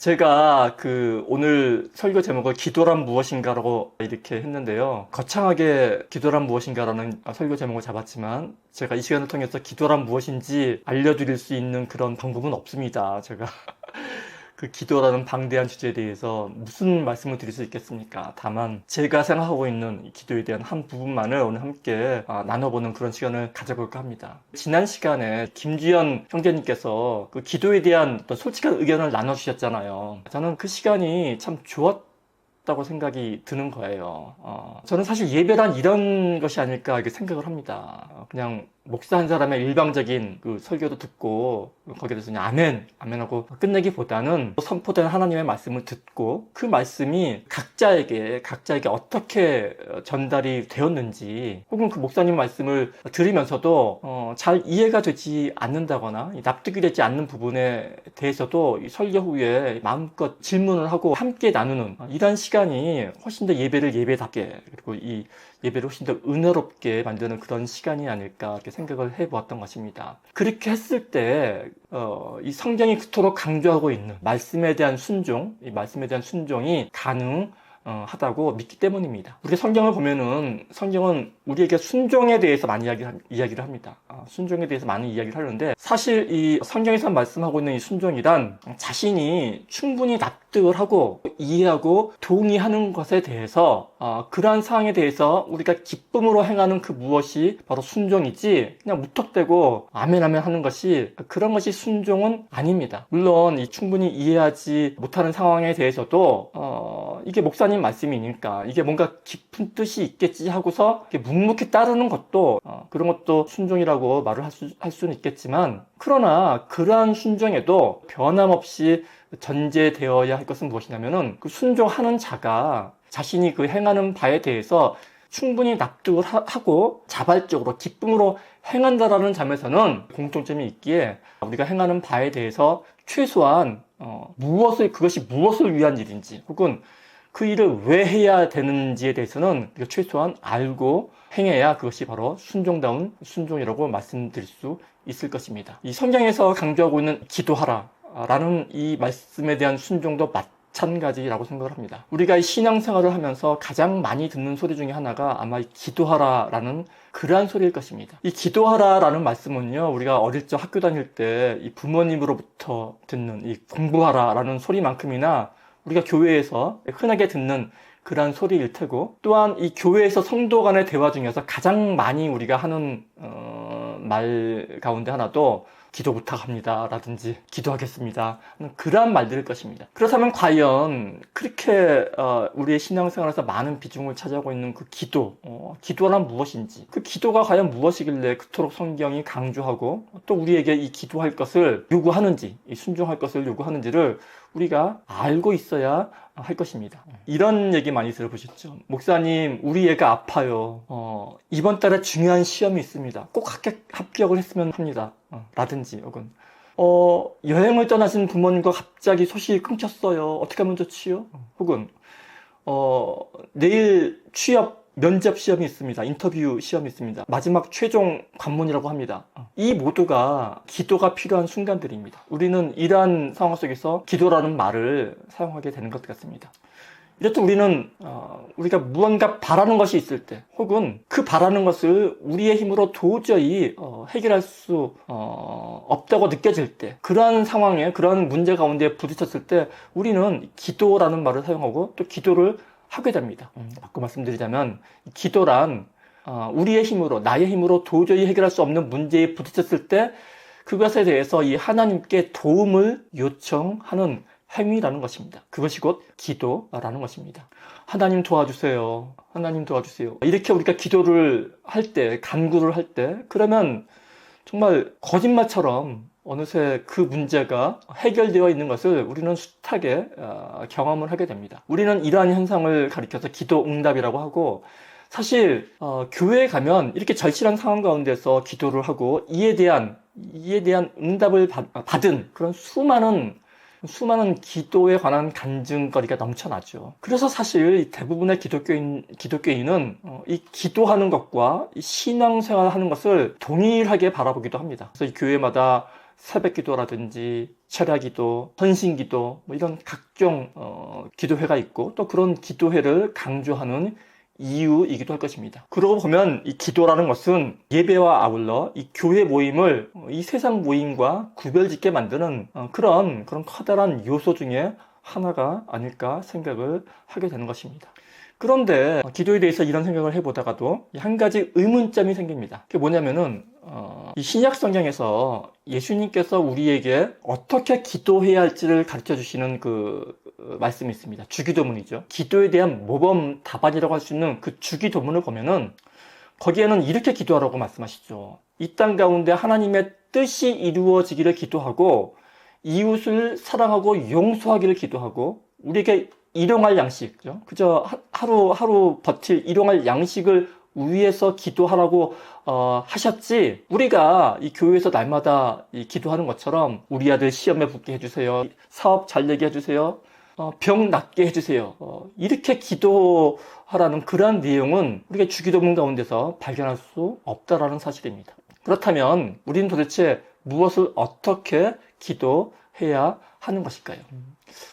제가 오늘 설교 제목을 기도란 무엇인가라고 이렇게 했는데요. 거창하게 기도란 무엇인가라는 설교 제목을 잡았지만 제가 이 시간을 통해서 기도란 무엇인지 알려드릴 수 있는 그런 방법은 없습니다. 제가 그 기도라는 방대한 주제에 대해서 무슨 말씀을 드릴 수 있겠습니까? 다만 제가 생각하고 있는 이 기도에 대한 한 부분만을 오늘 함께 나눠보는 그런 시간을 가져볼까 합니다. 지난 시간에 김주현 형제님께서 그 기도에 대한 어떤 솔직한 의견을 나눠주셨잖아요. 저는 그 시간이 참 좋았다고 생각이 드는 거예요. 저는 사실 예배란 이런 것이 아닐까 이렇게 생각을 합니다. 그냥 목사 한 사람의 일방적인 그 설교도 듣고 거기에 대해서 그냥 아멘하고 끝내기보다는 선포된 하나님의 말씀을 듣고 그 말씀이 각자에게 어떻게 전달이 되었는지, 혹은 그 목사님 말씀을 들으면서도 잘 이해가 되지 않는다거나 납득이 되지 않는 부분에 대해서도 이 설교 후에 마음껏 질문을 하고 함께 나누는 이런 시간이 훨씬 더 예배를 예배답게, 그리고 이 예배를 훨씬 더 은혜롭게 만드는 그런 시간이 아닐까 이렇게 생각을 해보았던 것입니다. 그렇게 했을 때 이 성경이 그토록 강조하고 있는 말씀에 대한 순종, 이 말씀에 대한 순종이 가능하다고 믿기 때문입니다. 우리가 성경을 보면은 성경은 우리에게 순종에 대해서 많이 이야기를 합니다. 순종에 대해서 많은 이야기를 하는데, 사실 이 성경에서 말씀하고 있는 이 순종이란 자신이 충분히 납득을 하고 이해하고 동의하는 것에 대해서 그러한 상황에 대해서 우리가 기쁨으로 행하는 그 무엇이 바로 순종이지, 그냥 무턱대고 아멘 하는 것이, 그런 것이 순종은 아닙니다. 물론 이 충분히 이해하지 못하는 상황에 대해서도 이게 목사님 말씀이니까 이게 뭔가 깊은 뜻이 있겠지 하고서 묵묵히 따르는 것도 그런 것도 순종이라고 말을 할 수는 있겠지만, 그러나 그러한 순종에도 변함없이 전제되어야 할 것은 무엇이냐면은 그 순종하는 자가 자신이 그 행하는 바에 대해서 충분히 납득을 하고 자발적으로 기쁨으로 행한다라는 점에서는 공통점이 있기에, 우리가 행하는 바에 대해서 최소한 그것이 무엇을 위한 일인지, 혹은 그 일을 왜 해야 되는지에 대해서는 우리가 최소한 알고 행해야 그것이 바로 순종다운 순종이라고 말씀드릴 수 있을 것입니다. 이 성경에서 강조하고 있는 기도하라 라는 이 말씀에 대한 순종도 마찬가지라고 생각을 합니다. 우리가 이 신앙생활을 하면서 가장 많이 듣는 소리 중에 하나가 아마 이 기도하라 라는 그러한 소리일 것입니다. 이 기도하라 라는 말씀은요, 우리가 어릴 적 학교 다닐 때 이 부모님으로부터 듣는 이 공부하라 라는 소리만큼이나 우리가 교회에서 흔하게 듣는 그러한 소리일 테고, 또한 이 교회에서 성도 간의 대화 중에서 가장 많이 우리가 하는 말 가운데 하나도 기도 부탁합니다 라든지 기도하겠습니다 하는 그러한 말들일 것입니다. 그렇다면 과연 그렇게 우리의 신앙생활에서 많은 비중을 차지하고 있는 그 기도란 무엇인지, 그 기도가 과연 무엇이길래 그토록 성경이 강조하고 또 우리에게 이 기도할 것을 요구하는지, 이 순종할 것을 요구하는지를 우리가 알고 있어야 할 것입니다. 이런 얘기 많이 들어보셨죠? 목사님, 우리 애가 아파요. 이번 달에 중요한 시험이 있습니다. 꼭 합격을 했으면 합니다. 라든지, 혹은 여행을 떠나신 부모님과 갑자기 소식이 끊겼어요. 어떻게 하면 좋지요? 혹은 내일 취업 면접 시험이 있습니다. 인터뷰 시험이 있습니다. 마지막 최종 관문이라고 합니다. 이 모두가 기도가 필요한 순간들입니다. 우리는 이러한 상황 속에서 기도라는 말을 사용하게 되는 것 같습니다. 이렇듯 우리는 우리가 무언가 바라는 것이 있을 때, 혹은 그 바라는 것을 우리의 힘으로 도저히 해결할 수 없다고 느껴질 때, 그러한 상황에, 그러한 문제 가운데 부딪혔을 때 우리는 기도라는 말을 사용하고 또 기도를 하게 됩니다. 바꿔 말씀드리자면, 기도란 우리의 힘으로, 나의 힘으로 도저히 해결할 수 없는 문제에 부딪혔을 때 그것에 대해서 이 하나님께 도움을 요청하는 행위라는 것입니다. 그것이 곧 기도라는 것입니다. 하나님 도와주세요. 하나님 도와주세요. 이렇게 우리가 기도를 할 때, 간구를 할 때, 그러면 정말 거짓말처럼 어느새 그 문제가 해결되어 있는 것을 우리는 숱하게 경험을 하게 됩니다. 우리는 이러한 현상을 가리켜서 기도 응답이라고 하고, 사실 교회에 가면 이렇게 절실한 상황 가운데서 기도를 하고 이에 대한 응답을 받은 그런 수많은 기도에 관한 간증거리가 넘쳐나죠. 그래서 사실 대부분의 기독교인은 이 기도하는 것과 이 신앙생활 하는 것을 동일하게 바라보기도 합니다. 그래서 이 교회마다 새벽기도라든지 철야기도, 헌신기도 뭐 이런 각종 기도회가 있고 또 그런 기도회를 강조하는 이유이기도 할 것입니다. 그러고 보면 이 기도라는 것은 예배와 아울러 이 교회 모임을 이 세상 모임과 구별짓게 만드는 그런 커다란 요소 중에 하나가 아닐까 생각을 하게 되는 것입니다. 그런데 기도에 대해서 이런 생각을 해보다가도 한 가지 의문점이 생깁니다. 그게 뭐냐면은 이 신약 성경에서 예수님께서 우리에게 어떻게 기도해야 할지를 가르쳐 주시는 그 말씀이 있습니다. 주기도문이죠. 기도에 대한 모범 답안이라고 할 수 있는 그 주기도문을 보면은 거기에는 이렇게 기도하라고 말씀하시죠. 이 땅 가운데 하나님의 뜻이 이루어지기를 기도하고 이웃을 사랑하고 용서하기를 기도하고 우리에게 일용할 양식, 그저 하루 버틸 일용할 양식을 위해서 기도하라고 하셨지, 우리가 이 교회에서 날마다 기도하는 것처럼 우리 아들 시험에 붙게 해주세요, 사업 잘 되게 해주세요, 병 낫게 해주세요, 이렇게 기도하라는 그러한 내용은 우리가 주기도문 가운데서 발견할 수 없다라는 사실입니다. 그렇다면 우리는 도대체 무엇을 어떻게 기도해야 하는 것일까요?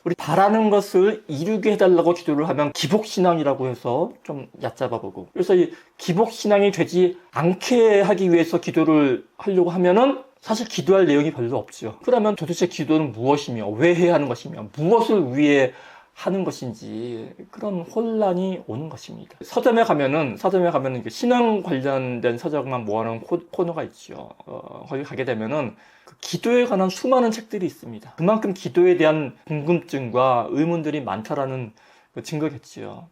우리 바라는 것을 이루게 해달라고 기도를 하면 기복신앙이라고 해서 좀 얕잡아보고, 그래서 이 기복신앙이 되지 않게 하기 위해서 기도를 하려고 하면은 사실 기도할 내용이 별로 없죠. 그러면 도대체 기도는 무엇이며 왜 해야 하는 것이며 무엇을 위해 하는 것인지 그런 혼란이 오는 것입니다. 서점에 가면은 신앙 관련된 서적만 모아놓은 코너가 있죠. 거기 가게 되면은 그 기도에 관한 수많은 책들이 있습니다. 그만큼 기도에 대한 궁금증과 의문들이 많다라는 그 증거겠지요.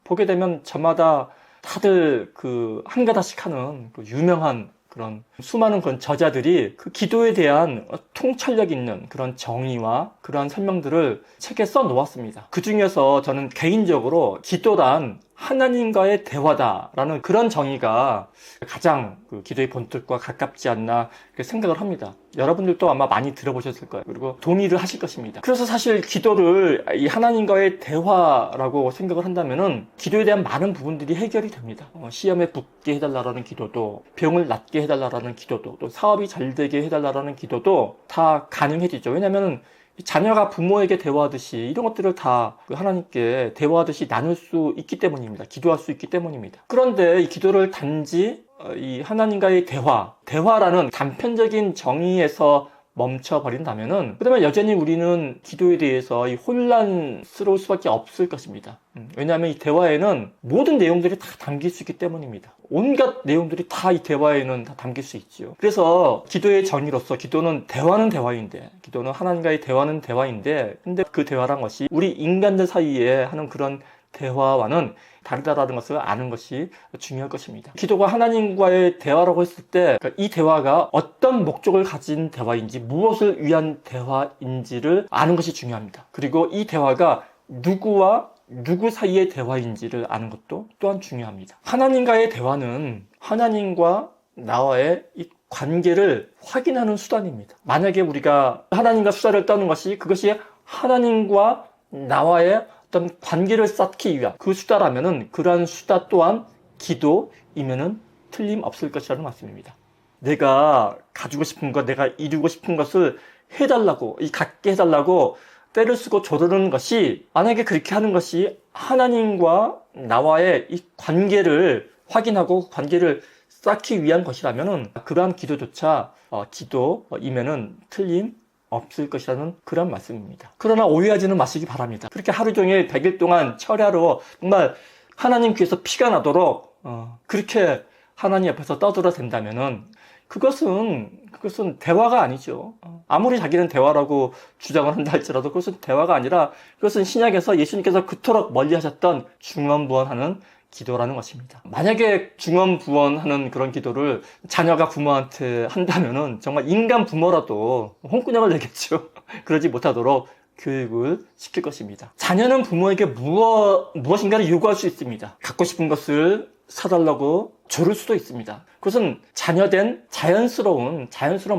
보게 되면 저마다 다들 그 한 가닥씩 하는 그 유명한 그런 수많은 그런 저자들이 그 기도에 대한 통찰력 있는 그런 정의와 그러한 설명들을 책에 써 놓았습니다. 그 중에서 저는 개인적으로 기도란 하나님과의 대화다라는 그런 정의가 가장 그 기도의 본뜻과 가깝지 않나 생각을 합니다. 여러분들도 아마 많이 들어보셨을 거예요. 그리고 동의를 하실 것입니다. 그래서 사실 기도를 이 하나님과의 대화라고 생각을 한다면은 기도에 대한 많은 부분들이 해결이 됩니다. 시험에 붙게 해달라는 기도도, 병을 낫게 해달라는 기도도, 또 사업이 잘 되게 해달라는 기도도 다 가능해지죠. 왜냐하면 자녀가 부모에게 대화하듯이 이런 것들을 다 하나님께 대화하듯이 나눌 수 있기 때문입니다. 기도할 수 있기 때문입니다. 그런데 이 기도를 단지 이 하나님과의 대화라는 단편적인 정의에서 멈춰버린다면은 그러면 여전히 우리는 기도에 대해서 이 혼란스러울 수밖에 없을 것입니다. 왜냐하면 이 대화에는 모든 내용들이 다 담길 수 있기 때문입니다. 온갖 내용들이 다 이 대화에는 다 담길 수 있지요. 그래서 기도의 정의로서 기도는 대화인데, 기도는 하나님과의 대화인데, 근데 그 대화란 것이 우리 인간들 사이에 하는 그런 대화와는 다르다라는 것을 아는 것이 중요할 것입니다. 기도가 하나님과의 대화라고 했을 때 이 대화가 어떤 목적을 가진 대화인지, 무엇을 위한 대화인지를 아는 것이 중요합니다. 그리고 이 대화가 누구와 누구 사이의 대화인지를 아는 것도 또한 중요합니다. 하나님과의 대화는 하나님과 나와의 이 관계를 확인하는 수단입니다. 만약에 우리가 하나님과 수다를 떠는 것이 그것이 하나님과 나와의 어떤 관계를 쌓기 위한 그 수다라면은 그러한 수다 또한 기도이면은 틀림없을 것이라는 말씀입니다. 내가 가지고 싶은 것, 내가 이루고 싶은 것을 해달라고, 갖게 해달라고 때를 쓰고 조르는 것이, 만약에 그렇게 하는 것이 하나님과 나와의 이 관계를 확인하고 관계를 쌓기 위한 것이라면은 그러한 기도조차 기도이면은 틀림없을 것이라는 그런 말씀입니다. 그러나 오해하지는 마시기 바랍니다. 그렇게 하루 종일 100일 동안 철야로 정말 하나님 귀에서 피가 나도록 그렇게 하나님 앞에서 떠들어댄다면은 그것은 대화가 아니죠. 아무리 자기는 대화라고 주장을 한다 할지라도 그것은 대화가 아니라 그것은 신약에서 예수님께서 그토록 멀리 하셨던 중언부언하는 기도라는 것입니다. 만약에 중언부언하는 그런 기도를 자녀가 부모한테 한다면은 정말 인간 부모라도 홍군형을 내겠죠. 그러지 못하도록 교육을 시킬 것입니다. 자녀는 부모에게 무엇인가를 요구할 수 있습니다. 갖고 싶은 것을 사달라고 조를 수도 있습니다. 그것은 자녀된 자연스러운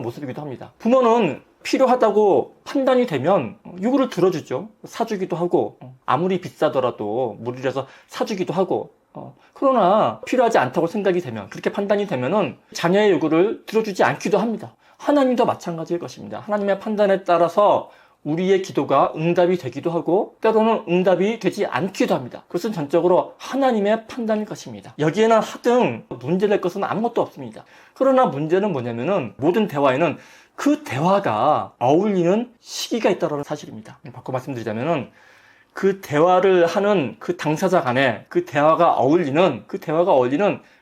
모습이기도 합니다. 부모는 필요하다고 판단이 되면 요구를 들어주죠. 사주기도 하고, 아무리 비싸더라도 무리해서 사주기도 하고, 그러나 필요하지 않다고 생각이 되면, 그렇게 판단이 되면은 자녀의 요구를 들어주지 않기도 합니다. 하나님도 마찬가지일 것입니다. 하나님의 판단에 따라서 우리의 기도가 응답이 되기도 하고 때로는 응답이 되지 않기도 합니다. 그것은 전적으로 하나님의 판단일 것입니다. 여기에는 하등 문제될 것은 아무것도 없습니다. 그러나 문제는 뭐냐면은 모든 대화에는 그 대화가 어울리는 시기가 있다는 사실입니다. 바꿔 말씀드리자면은 그 대화를 하는 그 당사자 간에 그 대화가 어울리는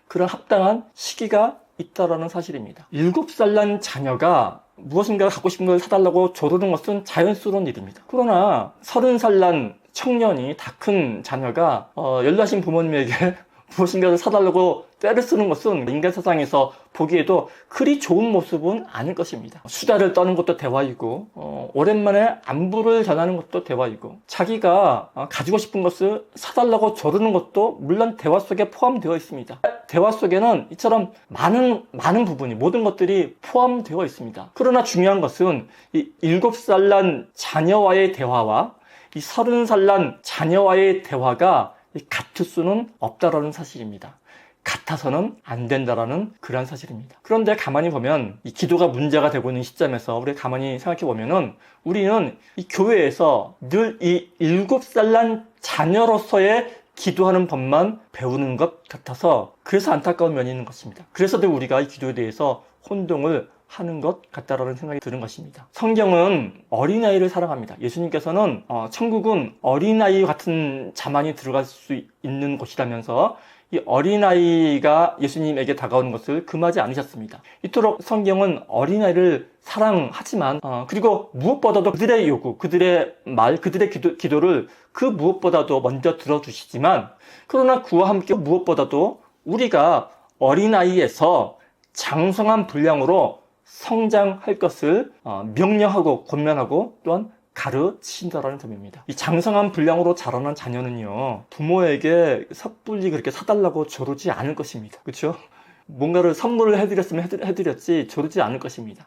그런 합당한 시기가 있다라는 사실입니다. 7살 난 자녀가 무엇인가 갖고 싶은 걸 사달라고 조르는 것은 자연스러운 일입니다. 그러나 30살 난 청년이 다 큰 자녀가 연로하신 부모님에게 무엇인가를 사달라고 떼를 쓰는 것은 인간 세상에서 보기에도 그리 좋은 모습은 아닐 것입니다. 수다를 떠는 것도 대화이고 오랜만에 안부를 전하는 것도 대화이고 자기가 가지고 싶은 것을 사달라고 조르는 것도 물론 대화 속에 포함되어 있습니다. 대화 속에는 이처럼 많은 부분이 모든 것들이 포함되어 있습니다. 그러나 중요한 것은 이 7살 난 자녀와의 대화와 이 30살 난 자녀와의 대화가 같을 수는 없다라는 사실입니다. 같아서는 안 된다라는 그러한 사실입니다. 그런데 가만히 보면 이 기도가 문제가 되고 있는 시점에서 우리 가만히 생각해 보면은 우리는 이 교회에서 늘 이 7살 난 자녀로서의 기도하는 법만 배우는 것 같아서 그래서 안타까운 면이 있는 것입니다. 그래서도 우리가 이 기도에 대해서 혼동을 하는 것 같다라는 생각이 드는 것입니다. 성경은 어린아이를 사랑합니다. 예수님께서는 천국은 어린아이 같은 자만이 들어갈 수 있는 곳이라면서 이 어린아이가 예수님에게 다가오는 것을 금하지 않으셨습니다. 이토록 성경은 어린아이를 사랑하지만 그리고 무엇보다도 그들의 요구, 그들의 말, 그들의 기도를 그 무엇보다도 먼저 들어주시지만 그러나 그와 함께 무엇보다도 우리가 어린아이에서 장성한 분량으로 성장할 것을 명령하고 권면하고 또한 가르치신다라는 점입니다. 이 장성한 분량으로 자라난 자녀는요, 부모에게 섣불리 그렇게 사달라고 조르지 않을 것입니다. 그렇죠? 뭔가를 선물을 해드렸으면 해드렸지 조르지 않을 것입니다.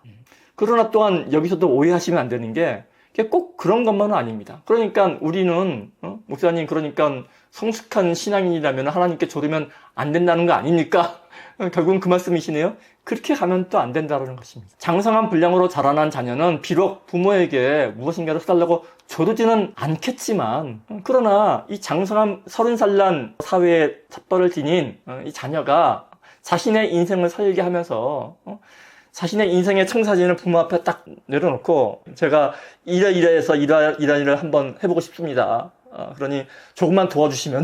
그러나 또한 여기서도 오해하시면 안 되는 게 꼭 그런 것만은 아닙니다. 그러니까 우리는 목사님 그러니까 성숙한 신앙인이라면 하나님께 조르면 안 된다는 거 아닙니까? 결국은 그 말씀이시네요. 그렇게 가면 또 안 된다는 것입니다. 장성한 분량으로 자라난 자녀는 비록 부모에게 무엇인가를 사달라고 조르지는 않겠지만 그러나 이 장성한 30살 난 사회의 삿발을 지닌 이 자녀가 자신의 인생을 살게 하면서 자신의 인생의 청사진을 부모 앞에 딱 내려놓고 제가 이러이러해서 이러한 일을 한번 해보고 싶습니다. 그러니 조금만 도와주시면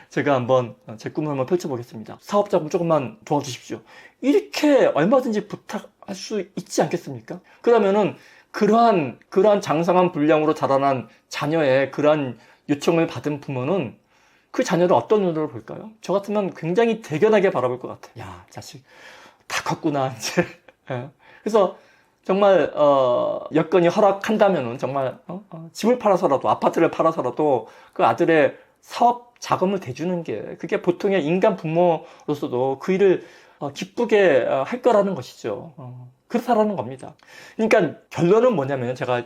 제가 한번 제 꿈을 한번 펼쳐보겠습니다. 사업자분 조금만 도와주십시오. 이렇게 얼마든지 부탁할 수 있지 않겠습니까? 그러면은 그러한 장성한 분량으로 자라난 자녀의 그러한 요청을 받은 부모는 그 자녀를 어떤 눈으로 볼까요? 저 같으면 굉장히 대견하게 바라볼 것 같아요. 야, 자식 다 컸구나 이제. 그래서 정말 여건이 허락한다면은 정말 집을 팔아서라도 아파트를 팔아서라도 그 아들의 사업 자금을 대주는 게 그게 보통의 인간 부모로서도 그 일을 기쁘게 할 거라는 것이죠. 그렇다라는 겁니다. 그러니까 결론은 뭐냐면 제가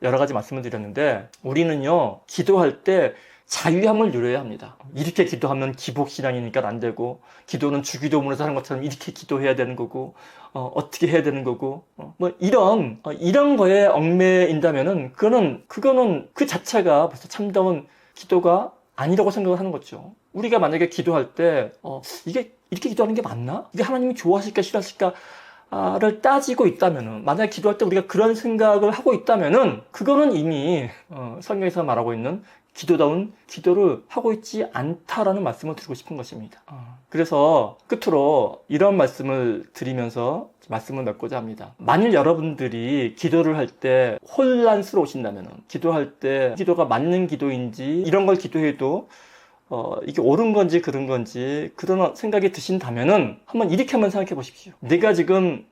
여러 가지 말씀을 드렸는데 우리는요 기도할 때 자유함을 누려야 합니다. 이렇게 기도하면 기복신앙이니까 안 되고 기도는 주기도문에서 하는 것처럼 이렇게 기도해야 되는 거고 어떻게 해야 되는 거고 이런 거에 얽매인다면은 그거는 그 자체가 벌써 참다운 기도가 아니라고 생각을 하는 거죠. 우리가 만약에 기도할 때 이게 이렇게 기도하는 게 맞나? 이게 하나님이 좋아하실까 싫어하실까를 따지고 있다면은 만약에 기도할 때 우리가 그런 생각을 하고 있다면은 그거는 이미 성경에서 말하고 있는 기도다운 기도를 하고 있지 않다라는 말씀을 드리고 싶은 것입니다. 그래서 끝으로 이런 말씀을 드리면서 말씀을 맺고자 합니다. 만일 여러분들이 기도를 할 때 혼란스러우신다면 기도할 때 기도가 맞는 기도인지 이런 걸 기도해도 이게 옳은 건지 그런 건지 그런 생각이 드신다면은 한번 이렇게 한번 생각해 보십시오. 내가 지금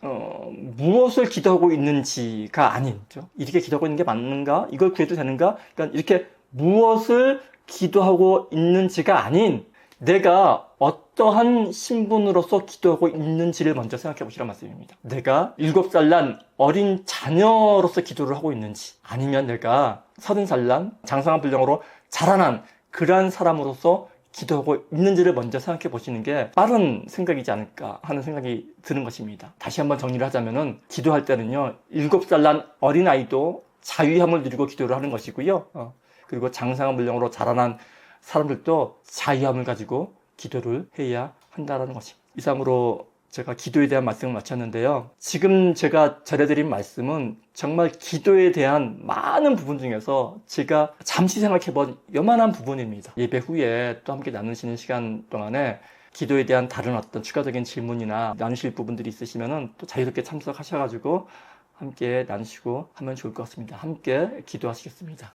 무엇을 기도하고 있는지가 아닌 이렇게 기도하고 있는 게 맞는가? 이걸 구해도 되는가? 그러니까 이렇게 무엇을 기도하고 있는지가 아닌 내가 어떠한 신분으로서 기도하고 있는지를 먼저 생각해 보시란 말씀입니다. 내가 7살 난 어린 자녀로서 기도를 하고 있는지 아니면 내가 30살 난 장성한 분량으로 자라난 그러한 사람으로서 기도하고 있는지를 먼저 생각해 보시는 게 빠른 생각이지 않을까 하는 생각이 드는 것입니다. 다시 한번 정리를 하자면은 기도할 때는요, 7살 난 어린아이도 자유함을 누리고 기도를 하는 것이고요. 그리고 장성한 물량으로 자라난 사람들도 자유함을 가지고 기도를 해야 한다는 것입니다. 이상으로 제가 기도에 대한 말씀을 마쳤는데요. 지금 제가 전해드린 말씀은 정말 기도에 대한 많은 부분 중에서 제가 잠시 생각해본 요만한 부분입니다. 예배 후에 또 함께 나누시는 시간 동안에 기도에 대한 다른 어떤 추가적인 질문이나 나누실 부분들이 있으시면 또 자유롭게 참석하셔가지고 함께 나누시고 하면 좋을 것 같습니다. 함께 기도하시겠습니다.